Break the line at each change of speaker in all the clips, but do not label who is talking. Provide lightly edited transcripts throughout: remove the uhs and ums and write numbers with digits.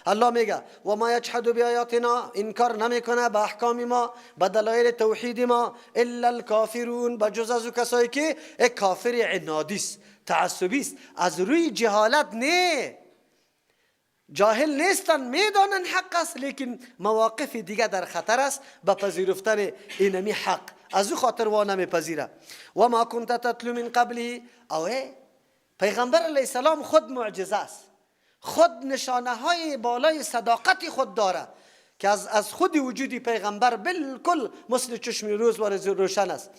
الله میگه و ما یجحد بآیاتنا، انکار نمیکنه به احکام ما، به دلایل توحید ما، الا الکافرون، بجز از کسایی که کافر عنادی است، تعصبی است، از روی جهالت نه، جاهل نیستن، میدانن حق است، لیکن مواقف دیگه در خطر است به پذیرفتن اینمی حق، از او خاطر وا نمیپذیره. و ما کنت تتلو من قبله، او پیغمبر علیه السلام خود معجزه است، خود نشانه های بالای صداقت خود داره که از خود وجودی پیغمبر بالکل مثل چشم روز و روشن است.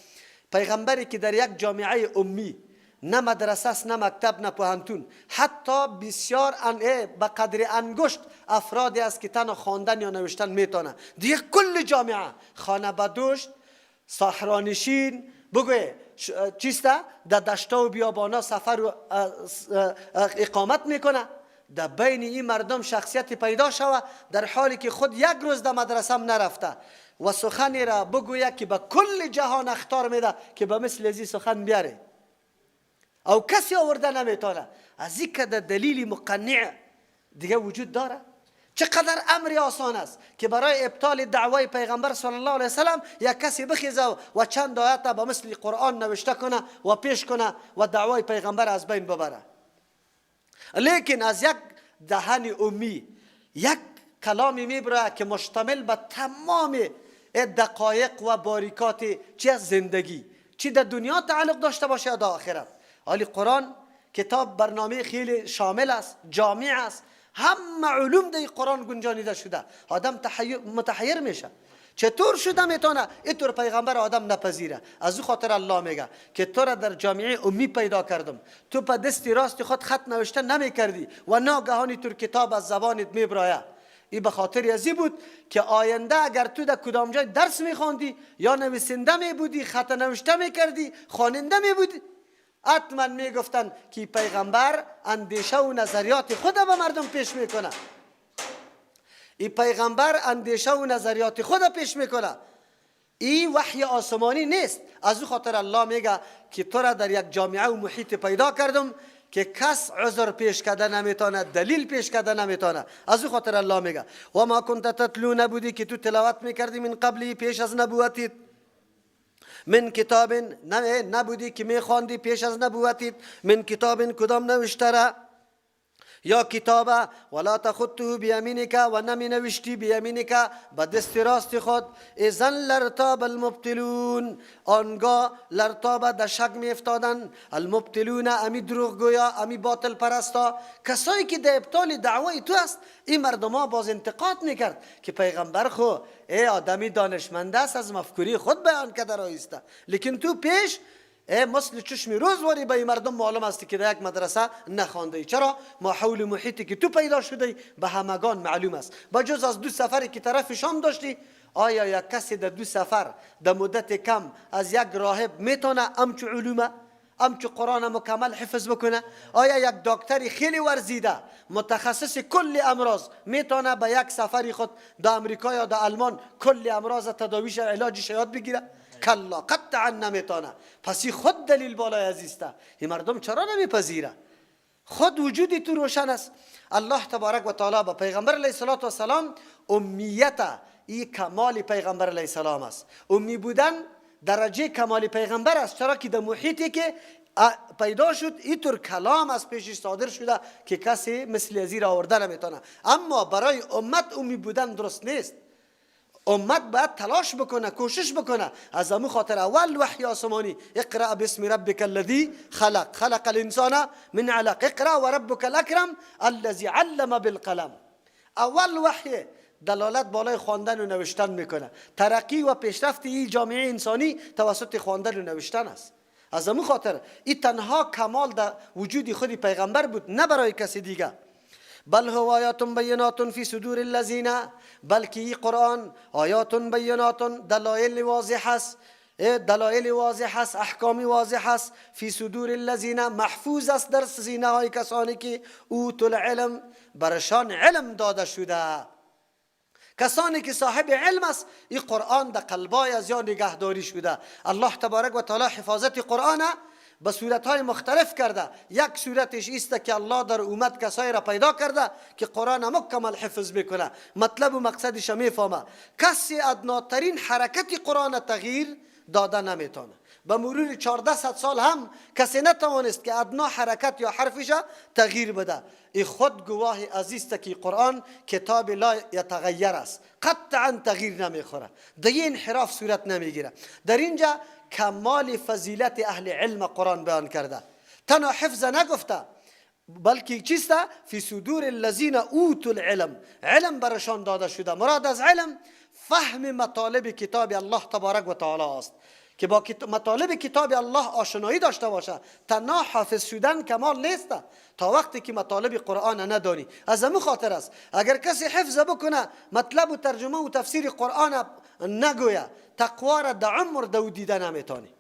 پیغمبری که در یک جامعه امی، نه مدرسه است، نه مکتب، نه پوهنتون، حتی بسیار به قدر انگشت افرادی است که تنها خواندن یا نوشتن میتونه، دیگه کل جامعه خانه بدوشت، صحرانشین، بگوی چیسته در دشتا و بیابانا سفر و اقامت میکنه، در بین این مردم شخصیت پیدا شوه در حالی که خود یک روز در مدرسه هم نرفته و سخنی را بگوید که به کل جهان اخطار میده که به مثل ازی سخن بیاره، او کسی آورده نمیتونه. از این که در دلیل مقنع دیگه وجود داره. چقدر امر آسان است که برای ابطال دعوای پیغمبر صلی الله علیه وسلم یک کسی بخیزه و چند آیت با مثل قرآن نوشته کنه و پیش کنه و دعوای پیغمبر از بین ببره. لیکن از یک دهن امی یک کلامی میبره که مشتمل به تمام دقایق و باریکات چه زندگی، چی در دنیا تعلق داشته باشه یا در آخرت. حالی قرآن کتاب برنامه خیلی شامل است، جامع است، همه علوم در قرآن گنجانیده شده. آدم متحیر میشه چطور شده میتونه اینطور پیغمبر آدم نپذیره. از او خاطر الله میگه که تو را در جامعه امی پیدا کردم، تو په دستی راست خود خط نوشته نمی کردی و ناگهانی تور کتاب از زبانت میبرایه. این به خاطر ازی بود که آینده اگر تو در کدام جای درس میخواندی یا نویسنده میبودی، خط نوشته میکردی، خواننده میبودی، حتما میگفتن که پیغمبر اندیشه و نظریات خود به مردم پیش میکنه. این پیغمبر اندیشه و نظریات خود پیش میکنه، این وحی آسمانی نیست. از او خاطر الله میگه که تو را در یک جامعه و محیط پیدا کردم که کس عذر پیش کرده نمیتونه، دلیل پیش کرده نمیتونه. از او خاطر الله میگه و ما کنت تتلو، نبودی که تو تلاوت میکردی من قبلی پیش از نبوتیت، من کتاب، نبودی که میخواندی پیش از نبوتیت، من کتاب کدام نوشته را، یا کتابه ولا تخطه بیمینک، و نمی نوشتی بیمینک به دست راست خود، اذن لرتاب المبتلون، آنگاه لرتاب در شک می افتادن، المبتلون امی دروغ گویا، امی باطل پرستا، کسایی که در ابطال دعوای تو است. این مردم ها باز انتقاد میکرد که پیغمبر خو آدمی دانشمند است، از مفکوری خود بیان کرده رایسته، لیکن تو پیش مثل چشم روزواری به مردم معلوم است که در یک مدرسه نخوانده. چرا؟ ماحول محیطی که تو پیدا شده به همگان معلوم است. بجز از دو سفری که طرف شام داشتی، آیا یک کسی در دو سفر در مدت کم از یک راهب میتونه امچو علومه، امچو قرآن مکمل حفظ بکنه؟ آیا یک دکتری خیلی ورزیده متخصص کل امراض میتونه به یک سفری خود در امریکا یا در آلمان کل امراض تداویش علاجش یاد بگیره؟ کلا قطعا نمیتونه. پس خود دلیل بالای عزیزته. این مردم چرا نمیپذیره؟ خود وجودی تو روشن است. الله تبارک و تعالی به پیغمبر علیه السلام امیت، این کمال پیغمبر علیه السلام است. امی بودن درجه کمال پیغمبر است، چرا که در محیطی که پیدا شد اینطور کلام از پیشش صادر شده که کسی مثل ازی را آورده نمیتونه. اما برای امت امی بودن درست نیست. امت باید تلاش بکنه، کوشش بکنه. از همون خاطر اول وحی آسمانی اقرأ باسم ربک الذی خلق، خلق الانسان من علق، اقرأ و ربک الاکرم الذی علم بالقلم. اول وحی دلالت بالای خواندن و نوشتن میکنه. ترقی و پیشرفت این جامعه انسانی توسط خواندن و نوشتن است. از همون خاطر این تنها کمال در وجود خود پیغمبر بود، نه برای کسی دیگه. بل هو آیات بینات فی صدور الذین، بلکه این قرآن آیات بینات دلایل واضح است، دلایل واضح است، احکام واضح است، فی صدور الذین محفوظ است در سینه های کسانی که اوتوا العلم برشان علم داده شده. کسانی که صاحب علم است این قرآن در قلبای از یا نگهداری شده. الله تبارک و تعالی حفاظت قرآن به صورتهای مختلف کرده. یک صورتش است که الله در اومد کسایی را پیدا کرده که قرآن مکمل حفظ میکنه، مطلب و مقصدش میفهمه. کسی ادناترین حرکتی قرآن تغییر داده نمیتونه. به مرور 1400 سال هم کسی نتوانست که ادنا حرکت یا حرفش تغییر بده. این خود گواه عزیز است که قرآن کتاب لا یتغیر است، قطعا تغییر نمیخوره، در این انحراف صورت نمیگیره. در اینجا کمال فضیلت اهل علم قرآن بیان کرده. تنها حفظ نگفته، بلکه چیسته؟ فی صدور الذین اوتوا العلم، علم برشان داده شده. مراد از علم فهم مطالب کتاب الله تبارک و تعالی است، که با مطالب کتاب الله آشنایی داشته باشه. تنها حافظ شدن کمال نیست تا وقتی که مطالب قرآن ندانی. از همون خاطر است اگر کسی حفظ بکنه مطلب و ترجمه و تفسیر قرآن نگویه، تقوا را در عمر دو دیده نمیتونی.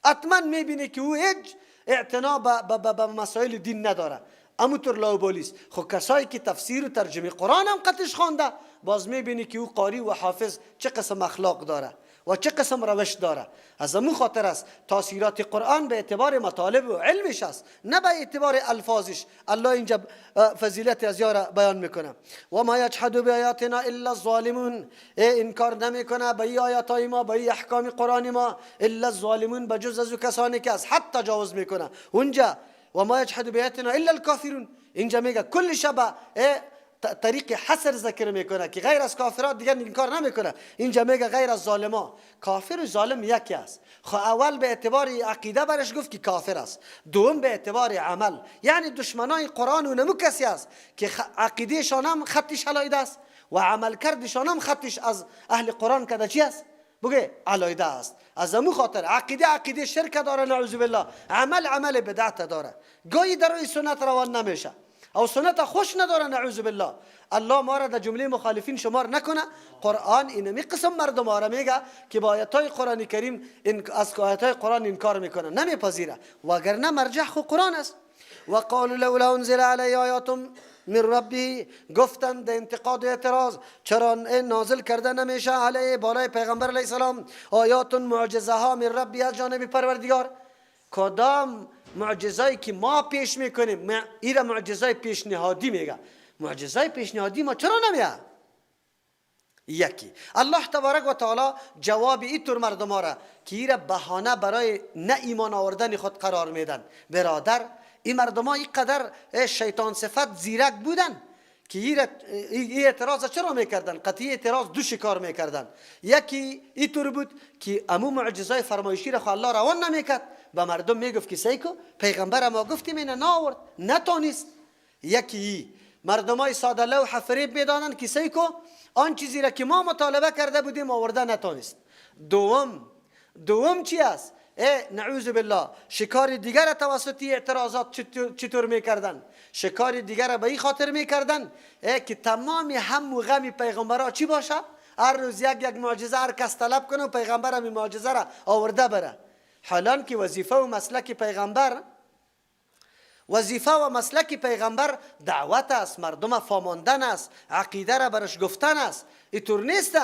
حتما میبینی که او هیچ اعتنا به مسائل دین نداره، همونطور لاوبالیست. خب کسایی که تفسیر و ترجمه قرآن هم قطعش خوانده، باز میبینی که او قاری و حافظ چه قسم اخلاق داره و چه قسم روش داره. از همون خاطر است تاثیرات قرآن به اعتبار مطالب و علمش است، نه به اعتبار الفاظش. الله اینجا فضیلت از یارا بیان میکنه. و ما یجحد بآیاتنا الا الظالمون، انکار نمیکنه به آیاتای ما، به احکام قرآن ما، الا الظالمون، بجز از کسانی که از حد تجاوز میکنه. اونجا و ما یجحد بآیاتنا الا الکافرون، اینجا میگه کل شب طریق حصر ذکر میکنه که غیر از کافرات دیگر انکار نمیکنه. اینجا میگه غیر از ظالما. کافر و ظالم یکی است. خب اول به اعتبار عقیده برش گفت که کافر است، دوم به اعتبار عمل. یعنی دشمنای قرآن و نمو کسی است که عقیدهشان هم خطش علایده است و عمل کردشان هم خطش از اهل قرآن کده چی است؟ بگه علایده است. از همون خاطر عقیده شرک داره، نعوذ بالله، عمل بدعت داره، گاهی در روی سنت روان نمیشه او سنت خوش نداره، نعوذ بالله. الله ما را در جمله مخالفین شمار نکنه. قرآن اینمی قسم مردم ها را میگه که با آیاتای قرآن کریم از آیاتای قرآن انکار میکنه، نمیپذیره، وگرنه مرجع خود قرآن است. و قالوا لولا انزل علی آیات من ربی، گفتند انتقاد و اعتراض چرا نازل کرده نمیشه علی بالای پیغمبر علیه السلام آیات معجزه ها من ربی، از جانب پروردگار. کدام معجزه‌ای که ما پیش میکنیم این را معجزه پیشنهادی میگه. معجزه پیشنهادی ما چرا نمیه؟ یکی الله تبارک و تعالی جواب اینطور مردم ها را که این را بهانه برای نه ایمان آوردن خود قرار میدن. برادر، این مردم ها اینقدر شیطان صفت زیرک بودن که این اعتراض چرا میکردن؟ قطعی اعتراض دو شکار میکردن. یکی اینطور بود که امو معجزه فرمایشی را الله روان نمیکرد، به مردم میگفت که سیکو پیغمبر ما گفتیم اینه ناورد نتونست. یکی مردمای ساده لوح فریب میدادن که سیکو آن چیزی را که ما مطالبه کرده بودیم آورده نتونست. دوم چی است؟ نعوذ بالله شکار دیگر توسط اعتراضات چطور میکردن؟ شکار دیگر به این خاطر میکردن که تمام هم و غم پیغمبرها چی باشه؟ هر روز یک معجزه هر کس طلب کنه و پیغمبر هم معجزه را آورده بره. حالان که وظیفه و مسلک پیغمبر دعوت است، مردم فهماندن است، عقیده را برش گفتن است. اینطور نیست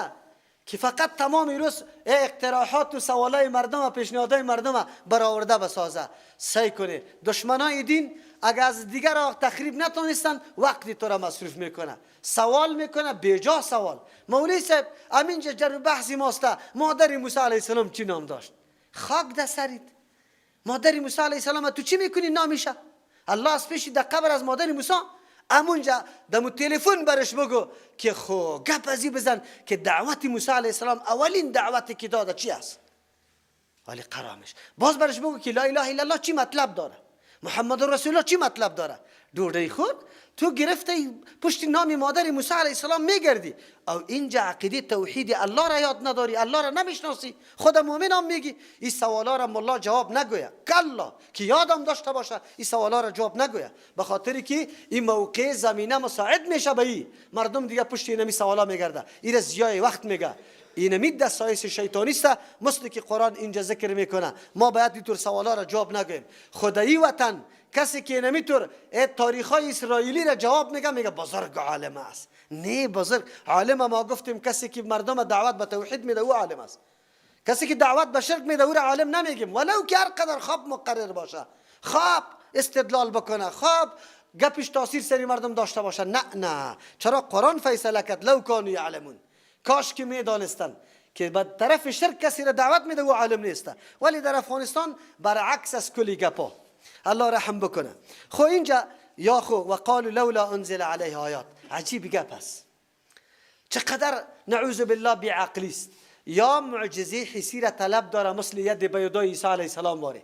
که فقط تمام روز اقتراحات و سوالای مردم و پیشنهادهای مردم برآورده بسازه. سعی کنه دشمنای دین اگر از دیگر را تخریب نتونستن وقتی تو را مصرف میکنه، سوال میکنه بیجا سوال. مولوی صاحب همینجا جر بحثی ماسته مادر موسی علیه السلام چی نام داشت؟ خاک ده سرید. مادر موسی علیه السلام تو چی میکنی نامیشه؟ الله از پیش در قبر از مادر موسی امونجا دمو تلفن برش بگو که خو گپ ازی بزن که دعوت موسی علیه السلام اولین دعوتی که داده چی است؟ ولی قرامش باز برش بگو که لا اله الا الله چی مطلب داره، محمد رسول الله چی مطلب داره. دوره خود تو گرفته پشت نام مادر موسی علیه السلام میگردی او اینجا عقیده توحید الله را یاد نداری، الله را نمیشناسی، خود مؤمن هم میگی. این سوالا را مولا جواب نگوید، کلا که یادم داشته باشه این سوالا را جواب نگوید، به خاطر که این موقع زمینه مساعد میشه به این مردم دیگه پشت اینمی سوالا میگرده. این ضیاع وقت میگه، اینمی دستایش شیطانی است. مثل که قرآن اینجا ذکر میکنه ما باید اینطور سوالا را جواب نگویم. خدایی وطن کسی که نمیطور تاریخای اسرائیلی را جواب میگه بزرگ عالم است. نه بزرگ عالم ما گفتیم کسی که مردم دعوت به توحید میده او عالم است. کسی که دعوت به شرک میده او را عالم نمیگیم، ولو که هر قدر خواب مقرر باشه، خواب استدلال بکنه، خواب گپش تاثیر سری مردم داشته باشه. نه چرا قرآن فیصله کرد لو کانوا یعلمون، کاش که میدانستن که به طرف شرک کسی را دعوت میده و عالم نیسته. ولی در افغانستان برعکس از کلی گپا. الله رحم بکنه. خو اینجا یا خو وقالوا لولا انزل علیه آیات، عجیب گپ است. چقدر نعوذ بالله بیعقلی است. یا معجزه حسی را طلب داره مثل ید بیضای عیسی علیه السلام واره،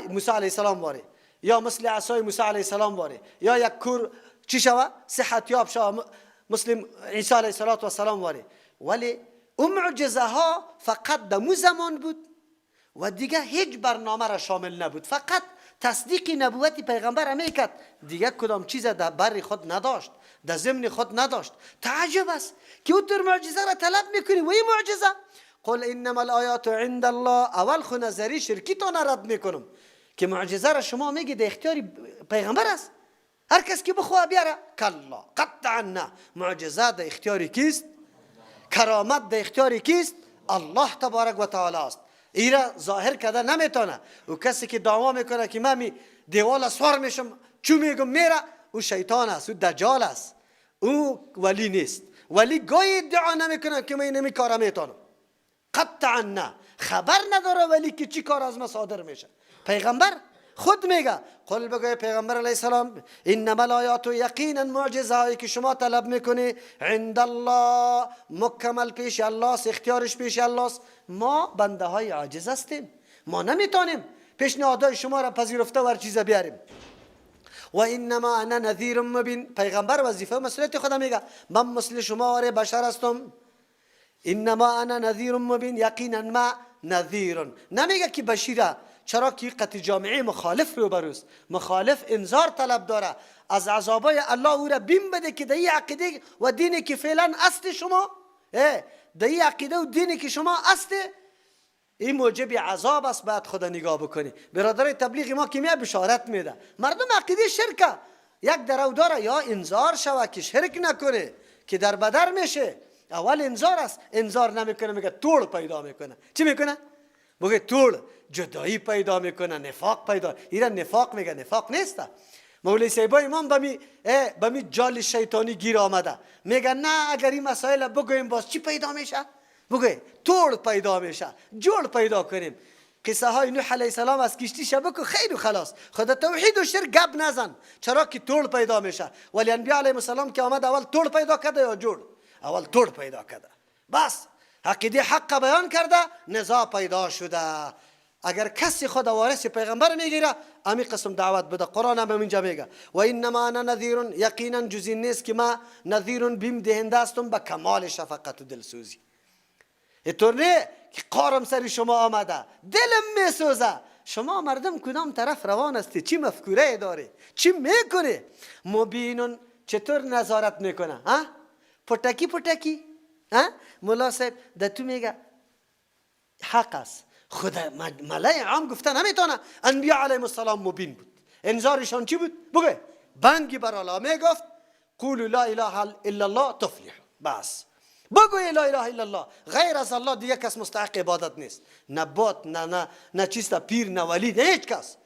موسی علیه السلام واره، یا مثل عصای موسی علیه السلام واره، یا یک کور چی شوه صحت یاب شوه مثل عیسی علیه السلام واره. ولی اون معجزه ها فقط دمو زمان بود و دیگه هیچ برنامه را شامل نبود، فقط تصدیق نبوت پیغمبر میکرد، دیگه کدام چیز در بر خود نداشت، در ضمن خود نداشت. تعجب است که او تر معجزه را طلب میکنی و این معجزه. قل انما الآیات عند الله، اول خو نظری شرکی تو رد میکنم که معجزه را شما میگی در اختیار پیغمبر است، هر کس که بخواه بیاره. کلا قطعا نه، معجزه در اختیار کیست؟ کرامت در اختیار کیست؟ الله تبارک و تعالی است. ایرا ظاهر کرده نمیتونه. و کسی که دعوا میکنه که من دیوال سوار میشم چو میگم میره، او شیطان است، او دجال است، او ولی نیست. ولی گاهی ادعا نمیکنه که من نمی کارا میتونم، قطعا نه، خبر نداره ولی که چی کار از ما صادر میشه. پیغمبر خود میگه، قل بگوی پیغمبر علیه السلام انما الآیات، یقینا معجزه هایی که شما طلب میکنی عند الله، مکمل پیش الله است، اختیارش پیش الله است. ما بنده های عاجز هستیم، ما نمیتونیم پیشنهادهای شما را پذیرفته و هر چیز بیاریم. و انما انا نذیر مبین، پیغمبر وظیفه و مسئولیت خدا میگه من مثل شما بشر هستم. انما انا نذیر مبین، یقینا ما نذیر، نمیگه که بشیره، چرا که قطع جامعه مخالف رو بروست، مخالف انذار طلب داره از عذابای الله، او را بیم بده که در این عقیده و دینی که فعلا است شما، در این عقیده و دینی که شما است این موجب عذاب است، باید خدا نگاه بکنی. برادر تبلیغ ما که میاد بشارت میده، مردم عقیده شرکه، یک درو داره یا انذار شوه که شرک نکنه که در بدر میشه. اول انذار است، انذار نمیکنه میگه توڑ پیدا میکنه. چی میکنه؟ میگه توڑ، جدایی پیدا میکنه، نفاق پیدا. ایران نفاق میگه، نفاق نیست. مولوی صاحب امام بمی جال شیطانی گیر آمده، میگه نه اگر این مسائل بگویم باز چی پیدا میشه؟ بگوی توڑ پیدا میشه، جوڑ پیدا کنیم. قصه های نوح علیه السلام از کشتی شبکو خیر و خلاص، خدا توحید و شرک گپ نزن، چرا که توڑ پیدا میشه. ولی انبیاء علیهم السلام که آمد اول توڑ پیدا کرده یا جوڑ؟ اول توڑ پیدا کرده. بس عقیده حق بیان کرده، نزاع پیدا شده. اگر کسی خود وارث پیغمبر میگیره امی قسم دعوت بده. قرآن هم اینجا میگه و انما انا نذیر، یقینا جز این نیست که ما نذیر بیم دهنده هستم به کمال شفقت و دلسوزی. اینطور نه که قارم سر شما آمده دلم میسوزه. شما مردم کدام طرف روان هستی؟ چی مفکوره داری؟ چی میکنه؟ مبینون چطور نظارت میکنه؟ پتکی مولا صاحب در تو میگه حق است، خدا ملای عام گفته نمیتونه. انبیاء علیهم السلام مبین بود، انذارشان چی بود؟ بگه بنگی برالا میگفت قولوا لا اله الا الله تفلحوا. بس بگوی لا اله الا الله، غیر از الله دیگه کس مستحق عبادت نیست، نه بت نه چیست، پیر نه ولی، نه هیچ کس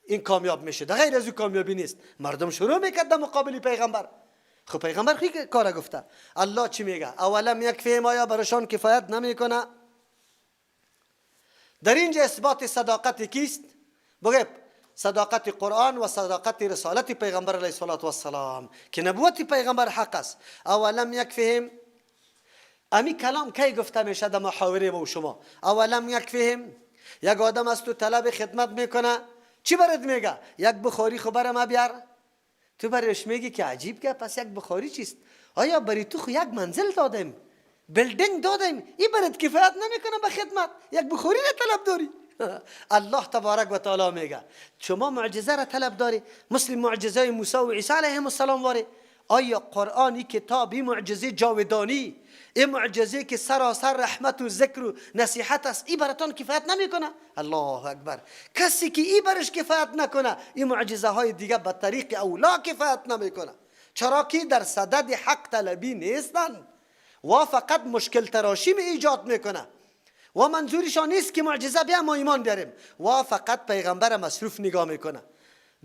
این کامیاب میشه، در غیر از او کامیابی نیست. مردم شروع میکرد در مقابل پیغمبر. خب پیغمبر خیلی کارا گفته. الله چی میگه؟ اولم یکفیهم، آیا برشان کفایت نمیکنه؟ در اینجا اثبات صداقت کیست؟ بگه صداقت قرآن و صداقت رسالت پیغمبر علیه السلام که نبوت پیغمبر حق است. اولم یکفیهم، امی کلام کی گفته میشه در محاوره با شما؟ اولم یکفیهم، یک آدم از تو طلب خدمت میکنه، چی برات میگه؟ یک بخاری خو برام بیار. تو برش میگی که عجیب که پس یک بخاری چیست؟ آیا بری تو خو یک منزل دادیم، بلدنگ دادیم، این برات کفایت نمیکنه به خدمت؟ یک بخاری را طلب داری؟ الله تبارک و تعالی میگه شما معجزه را طلب داری مثل معجزه موسی و عیسی علیهم السلام واره. آیا قرآنی کتاب این معجزه جاودانی، این معجزه که سراسر رحمت و ذکر و نصیحت است، این براتون کفایت نمیکنه؟ الله اکبر. کسی که این برش کفایت نکنه این معجزه های دیگه به طریق اولا کفایت نمیکنه، چرا که در صدد حق طلبی نیستن و فقط مشکل تراشی ایجاد میکنه. و منظورشان نیست که معجزه بیا ما ایمان بیاریم، و فقط پیغمبر مصروف نگاه میکنه،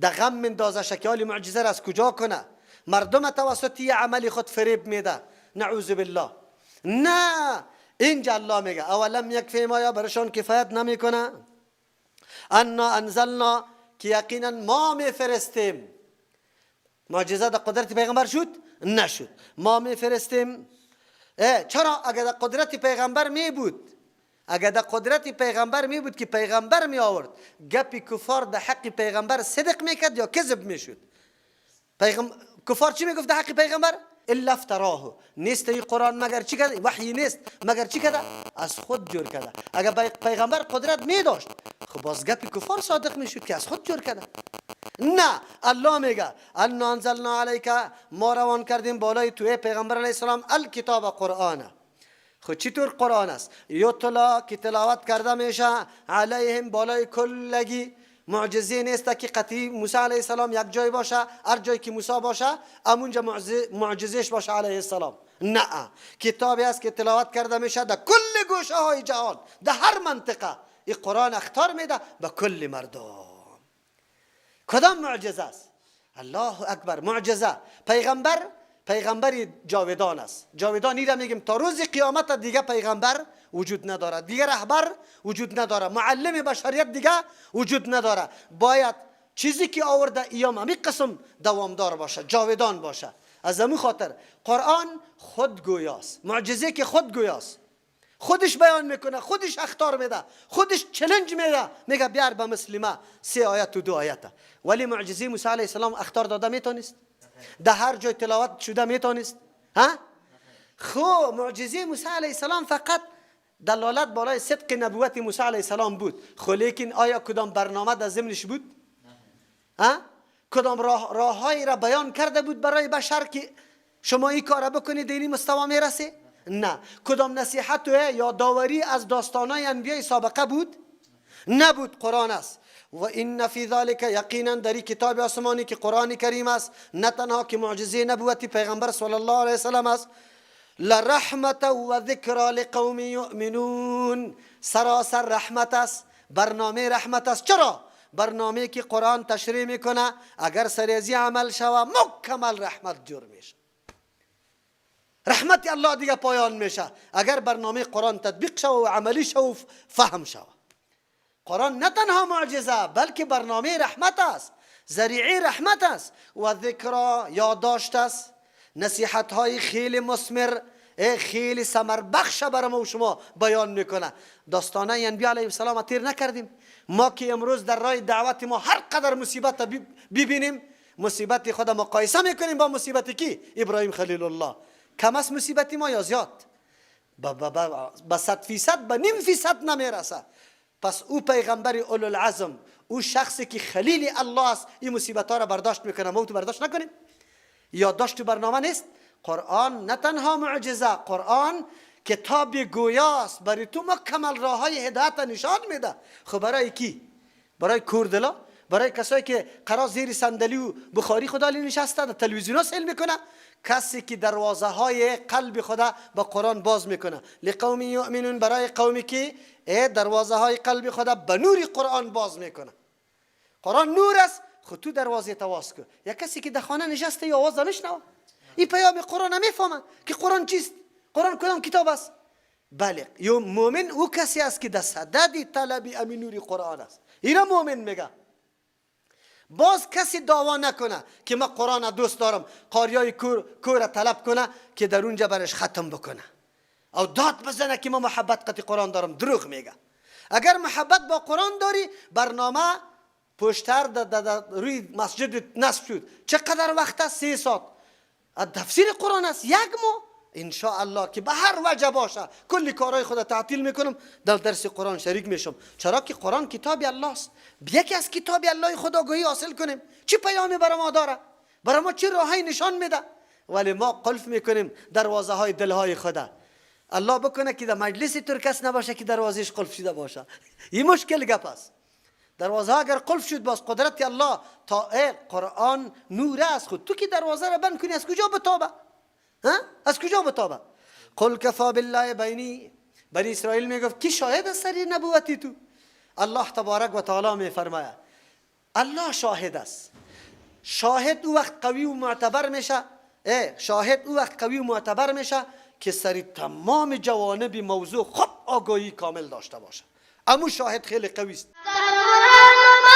در غم مندازه شکل معجزه را از کجا کنه، مردم توسطی عمل خود فریب میده، نعوذ بالله. نه، اینجا الله میگه اولم یکفی ما، یا برشان کفایت نمیکنه انا انزلنا، که یقینا ما میفرستیم. معجزه در قدرت پیغمبر شد؟ نشد. ما میفرستیم. چرا؟ اگر در قدرت پیغمبر می بود، اگر در قدرت پیغمبر می بود که پیغمبر می آورد، گپی کفار در حق پیغمبر صدق میکرد یا کذب میشد؟ کفار چی میگفت در حق پیغمبر؟ الا افتراه، نیست این قرآن مگر چی کرده؟ وحی نیست مگر چی کرده؟ از خود جور کرده. اگر پیغمبر قدرت می داشت، خب باز گپی کفار صادق میشد که از خود جور کرده. نه، الله میگه انا انزلنا علیک، ما روان کردیم بالای توی پیغمبر علیه السلام الکتاب قرآن. خود چطور قرآن است؟ یتلا، که تلاوت کرده میشه، علیهم، بالای کلگی. معجزه نیست که قطعی موسی علیه السلام یک جای باشه، هر جایی که موسی باشه امونجا معجزهش باشه علیه السلام. نه، کتابی است که تلاوت کرده میشه در کل گوشه های جهان، در هر منطقه. این قرآن اخطار میده به کل مردم. کدام معجزه است؟ الله اکبر. معجزه پیغمبر جاودان است. جاودانی را میگیم تا روز قیامت دیگه پیغمبر وجود نداره، دیگه رهبر وجود نداره، معلم بشریت دیگه وجود نداره. باید چیزی که آورده ایام همین قسم دوامدار باشه، جاودان باشه. از همون خاطر قرآن خودگویاست، معجزه که خودگویاست، خودش بیان میکنه، خودش اخطار میده، خودش چلنج میده، میگه بیار به مسلمه 3 آیت و 2 آیت. ولی معجزه موسی علیه السلام اخطار داده میتونست؟ در هر جای تلاوت شده میتونست؟ خب معجزه موسی علیه السلام فقط دلالت بالای صدق نبوت موسی علیه السلام بود. خب لیکن آیا کدام برنامه در ضمنش بود؟ کدام راههایی را بیان کرده بود برای بشر که شما این کار بکنید دینی مستوی میرسه؟ نه. کدام نصیحت یا داوری از داستانهای انبیای سابقه بود؟ نبود. قرآن است. و این فی ذلک، یقینا در این کتاب آسمانی که قرآن کریم است، نه تنها که معجزه نبوتی پیغمبر صلی الله علیه وسلم است، لرحمت و ذکر لقوم یؤمنون، سراسر رحمت است، برنامه رحمت است. چرا؟ برنامه که قرآن تشریح میکنه اگر سریزی عمل شوه مکمل رحمت جور میشه، رحمت الله دیگه پایان میشه اگر برنامه قرآن تطبیق شوه و عملی شوه و فهم شوه. قرآن نه تنها معجزه بلکه برنامه رحمت است، ذریعه رحمت است. و ذکر، یادداشت است، نصیحت های خیلی مثمر، خیلی ثمر بخش برای ما و شما بیان میکنه. داستانه انبیا علیه السلام تیر نکردیم. ما که امروز در راه دعوت ما هر قدر مصیبت ببینیم، مصیبت خود مقایسه میکنیم با مصیبتی که ابراهیم خلیل الله. کم است مصیبتی ما یا زیاد؟ با 100% به نیم فیصد نمیرسه. پس او پیغمبر اولوالعزم، او شخصی که خلیل الله است، این مصیبت ها را برداشت میکنه، ما تو برداشت نکنیم؟ یادداشت تو برنامه نیست؟ قرآن نه تنها معجزه، قرآن کتاب گویاست، برای تو مکمل راه های هدایت نشان میده. خب برای کی؟ برای کوردلا؟ برای کسایی که قرار زیر صندلی و بخاری خدا نشسته در تلویزیون سیل میکنه؟ کسی که دروازه های قلب خدا با قرآن باز میکنه. لقوم یؤمنون، برای قومی که دروازه های قلب خدا به نور قرآن باز میکنه. قرآن نور است، خود تو دروازه تواز کن. یا کسی که در خانه نشسته یا آواز نشنوه، این پیام قرآن نمیفهمه که قرآن چیست، قرآن کدام کتاب است. بله، یو مؤمن او کسی است که در صدد طلب امین نور قرآن است. اینا مؤمن میگه. باز کسی دعوا نکنه که من قرآن دوست دارم، قاریای کور طلب کنه که در اونجا برش ختم بکنه او داد بزنه که من محبت قطع قرآن دارم، دروغ میگه. اگر محبت با قرآن داری، برنامه پشتر روی مسجد نصب شد، چقدر وقت است؟ 3 ساعت تفسیر قرآن است، 1 ماه انشاءالله که به هر وجه باشه کلی کارهای خود تعطیل میکنم، در درس قرآن شریک میشم. چرا که قرآن کتاب الله است. یکی از کتاب الله خداگاهی حاصل کنیم. چی پیامی برای ما داره؟ برای ما چی راهی نشان میده؟ ولی ما قلف میکنیم دروازه های دلهای خدا. الله بکنه که در مجلس تو کس نباشه که دروازهش قلف شده باشه. این مشکل گپ است. دروازه اگر قلف شد، باز قدرت الله تا قرآن نور است. خود تو که دروازه را بند کنی از کجا بتابه؟ از کجا بتابه؟ قل کفا بالله بینی، بنی اسرائیل میگفت کی شاهد است سر نبوتی تو؟ الله تبارک و تعالی میفرماید الله شاهد است. شاهد او وقت قوی و معتبر میشه، شاهد او وقت قوی و معتبر میشه که سر تمام جوانب موضوع خود آگاهی کامل داشته باشه. اما شاهد خیلی قوی است.